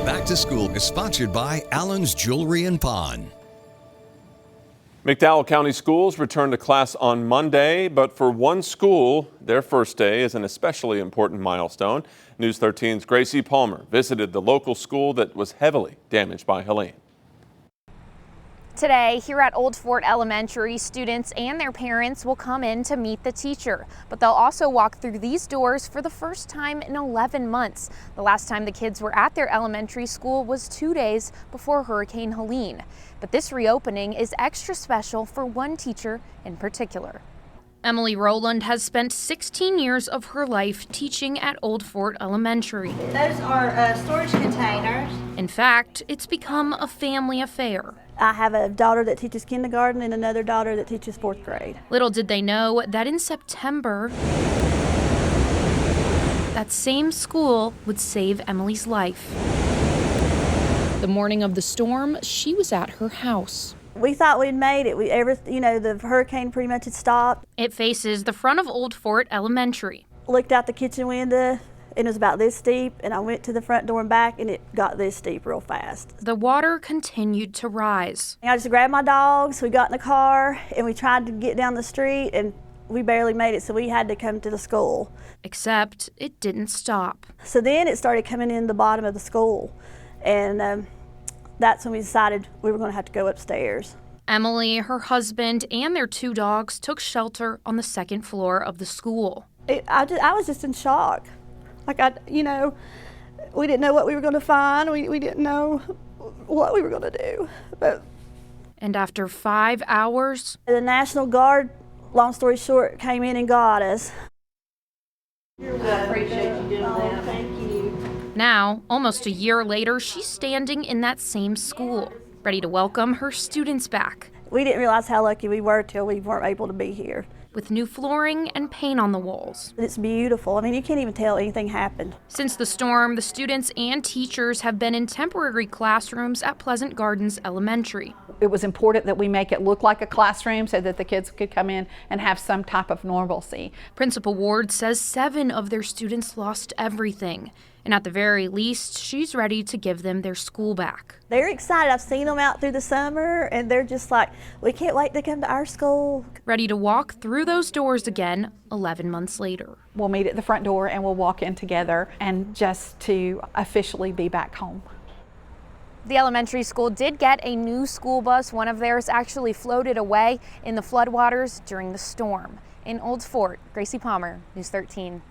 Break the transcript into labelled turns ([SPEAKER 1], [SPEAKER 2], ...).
[SPEAKER 1] Back to School is sponsored by Allen's Jewelry and Pawn.
[SPEAKER 2] McDowell County schools return to class on Monday, but for one school, their first day is an especially important milestone. News 13's Gracie Palmer visited the local school that was heavily damaged by Helene.
[SPEAKER 3] Today, here at Old Fort Elementary, students and their parents will come in to meet the teacher, but they'll also walk through these doors for the first time in 11 months. The last time the kids were at their elementary school was 2 days before Hurricane Helene. But this reopening is extra special for one teacher in particular. Emily Rowland has spent 16 years of her life teaching at Old Fort Elementary.
[SPEAKER 4] Those are storage containers.
[SPEAKER 3] In fact, it's become a family affair.
[SPEAKER 4] I have a daughter that teaches kindergarten and another daughter that teaches 4th grade.
[SPEAKER 3] Little did they know that in September, that same school would save Emily's life. The morning of the storm, she was at her house.
[SPEAKER 4] We thought we'd made it. The hurricane pretty much had stopped.
[SPEAKER 3] It faces the front of Old Fort Elementary.
[SPEAKER 4] Looked out the kitchen window, and it was about this steep, and I went to the front door and back, and it got this steep real fast.
[SPEAKER 3] The water continued to rise.
[SPEAKER 4] I just grabbed my dogs, we got in the car, and we tried to get down the street, and we barely made it, so we had to come to the school.
[SPEAKER 3] Except it didn't stop.
[SPEAKER 4] So then it started coming in the bottom of the school, and that's when we decided we were going to have to go upstairs.
[SPEAKER 3] Emily, her husband, and their 2 dogs took shelter on the 2nd floor of the school.
[SPEAKER 4] I was just in shock. Like, we didn't know what we were going to find. We didn't know what we were going to do.
[SPEAKER 3] And after 5 hours,
[SPEAKER 4] the National Guard, long story short, came in and got us.
[SPEAKER 5] I appreciate you doing that.
[SPEAKER 4] Thank you.
[SPEAKER 3] now, almost a year later, she's standing in that same school, ready to welcome her students back.
[SPEAKER 4] We didn't realize how lucky we were till we weren't able to be here.
[SPEAKER 3] With new flooring and paint on the walls.
[SPEAKER 4] It's beautiful. I mean, you can't even tell anything happened.
[SPEAKER 3] Since the storm, the students and teachers have been in temporary classrooms at Pleasant Gardens Elementary.
[SPEAKER 5] It was important that we make it look like a classroom so that the kids could come in and have some type of normalcy.
[SPEAKER 3] Principal Ward says 7 of their students lost everything. And at the very least, she's ready to give them their school back.
[SPEAKER 4] They're excited. I've seen them out through the summer, and they're just like, we can't wait to come to our school.
[SPEAKER 3] Ready to walk through those doors again 11 months later.
[SPEAKER 5] We'll meet at the front door and we'll walk in together and just to officially be back home.
[SPEAKER 3] The elementary school did get a new school bus. One of theirs actually floated away in the floodwaters during the storm. In Old Fort, Gracie Palmer, News 13.